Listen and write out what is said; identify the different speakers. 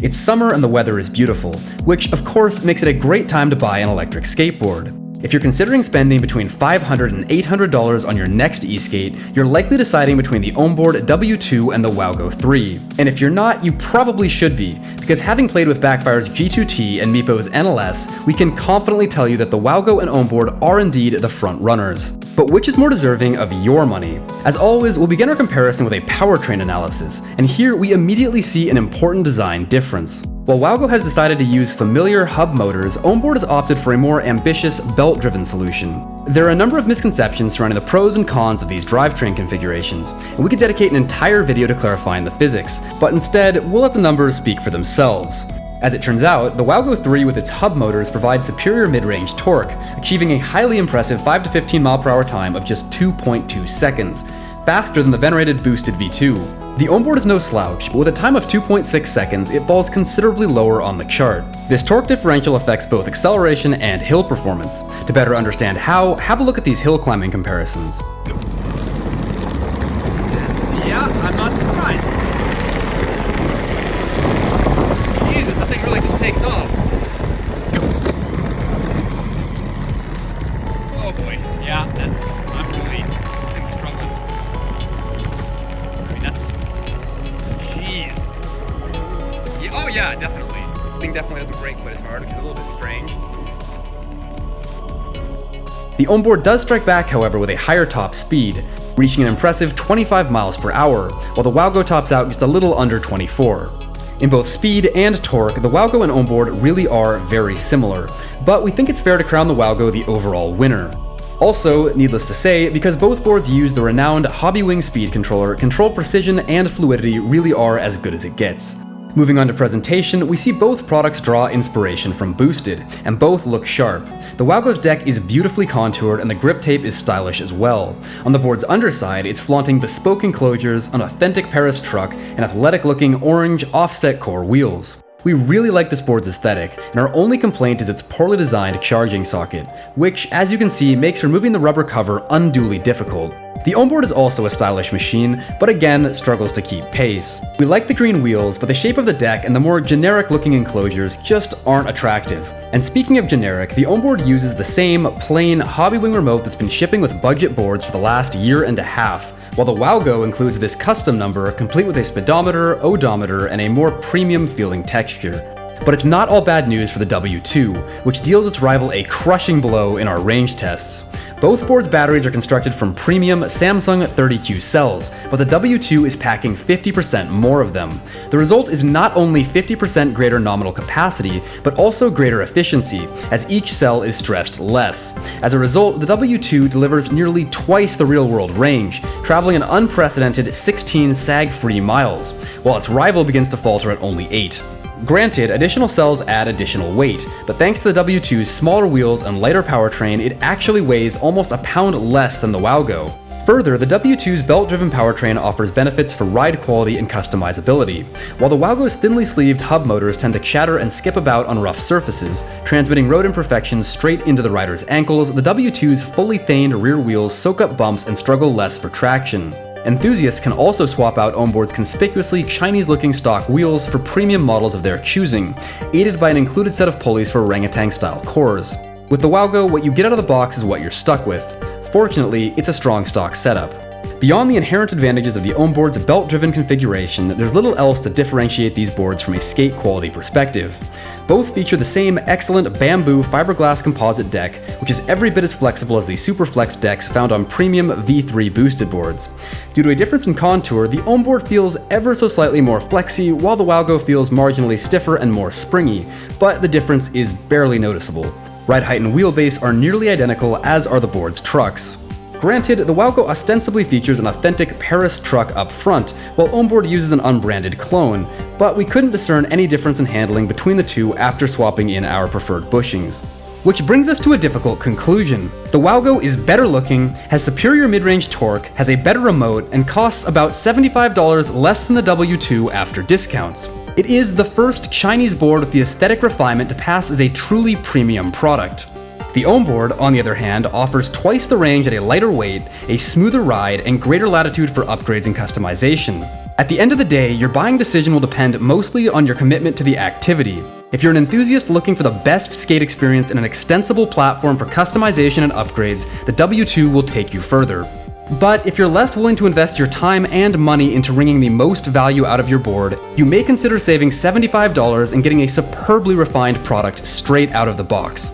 Speaker 1: It's summer and the weather is beautiful, which of course makes it a great time to buy an electric skateboard. If you're considering spending between $500 and $800 on your next e-skate, you're likely deciding between the Ownboard W2 and the WowGo 3. And if you're not, you probably should be, because having played with Backfire's G2T and Meepo's NLS, we can confidently tell you that the WowGo and Ownboard are indeed the front runners. But which is more deserving of your money? As always, we'll begin our comparison with a powertrain analysis, and here we immediately see an important design difference. While WowGo has decided to use familiar hub motors, Ownboard has opted for a more ambitious belt-driven solution. There are a number of misconceptions surrounding the pros and cons of these drivetrain configurations, and we could dedicate an entire video to clarifying the physics, but instead, we'll let the numbers speak for themselves. As it turns out, the WowGo 3 with its hub motors provides superior mid-range torque, achieving a highly impressive 5 to 15 mph time of just 2.2 seconds, faster than the venerated boosted V2. The Ownboard is no slouch, but with a time of 2.6 seconds, it falls considerably lower on the chart. This torque differential affects both acceleration and hill performance. To better understand how, have a look at these hill climbing comparisons.
Speaker 2: Yeah, I'm not surprised. Jesus, that thing really just takes off. Oh boy. Yeah, this thing's struggling. I mean, jeez. Yeah, oh yeah, definitely. The thing definitely doesn't brake quite as hard, which is a little bit strange.
Speaker 1: The Ownboard does strike back, however, with a higher top speed, reaching an impressive 25 miles per hour, while the WowGo tops out just a little under 24. In both speed and torque, the WowGo and Ownboard really are very similar, but we think it's fair to crown the WowGo the overall winner. Also, needless to say, because both boards use the renowned Hobbywing speed controller, control precision and fluidity really are as good as it gets. Moving on to presentation, we see both products draw inspiration from Boosted, and both look sharp. The WowGo's deck is beautifully contoured and the grip tape is stylish as well. On the board's underside, it's flaunting bespoke enclosures, an authentic Paris truck, and athletic-looking orange offset core wheels. We really like this board's aesthetic, and our only complaint is its poorly designed charging socket, which, as you can see, makes removing the rubber cover unduly difficult. The Ownboard is also a stylish machine, but again, struggles to keep pace. We like the green wheels, but the shape of the deck and the more generic-looking enclosures just aren't attractive. And speaking of generic, the Ownboard uses the same plain Hobbywing remote that's been shipping with budget boards for the last year and a half, while the WowGo includes this custom number, complete with a speedometer, odometer, and a more premium-feeling texture. But it's not all bad news for the W2, which deals its rival a crushing blow in our range tests. Both boards' batteries are constructed from premium Samsung 30Q cells, but the W2 is packing 50% more of them. The result is not only 50% greater nominal capacity, but also greater efficiency, as each cell is stressed less. As a result, the W2 delivers nearly twice the real-world range, traveling an unprecedented 16 sag-free miles, while its rival begins to falter at only 8. Granted, additional cells add additional weight, but thanks to the W2's smaller wheels and lighter powertrain, it actually weighs almost a pound less than the WowGo. Further, the W2's belt-driven powertrain offers benefits for ride quality and customizability, while the WowGo's thinly sleeved hub motors tend to chatter and skip about on rough surfaces, transmitting road imperfections straight into the rider's ankles. The W2's fully thaned rear wheels soak up bumps and struggle less for traction. Enthusiasts can also swap out Ownboard's conspicuously Chinese-looking stock wheels for premium models of their choosing, aided by an included set of pulleys for orangutan-style cores. With the WowGo, what you get out of the box is what you're stuck with. Fortunately, it's a strong stock setup. Beyond the inherent advantages of the Ownboard's belt-driven configuration, there's little else to differentiate these boards from a skate quality perspective. Both feature the same excellent bamboo fiberglass composite deck, which is every bit as flexible as the Superflex decks found on premium V3 boosted boards. Due to a difference in contour, the Ownboard feels ever so slightly more flexy, while the WowGo feels marginally stiffer and more springy, but the difference is barely noticeable. Ride height and wheelbase are nearly identical, as are the board's trucks. Granted, the WowGo ostensibly features an authentic Paris truck up front, while Ownboard uses an unbranded clone, but we couldn't discern any difference in handling between the two after swapping in our preferred bushings. Which brings us to a difficult conclusion. The WowGo is better looking, has superior mid-range torque, has a better remote, and costs about $75 less than the W2 after discounts. It is the first Chinese board with the aesthetic refinement to pass as a truly premium product. The Ownboard, on the other hand, offers twice the range at a lighter weight, a smoother ride, and greater latitude for upgrades and customization. At the end of the day, your buying decision will depend mostly on your commitment to the activity. If you're an enthusiast looking for the best skate experience and an extensible platform for customization and upgrades, the W2 will take you further. But if you're less willing to invest your time and money into wringing the most value out of your board, you may consider saving $75 and getting a superbly refined product straight out of the box.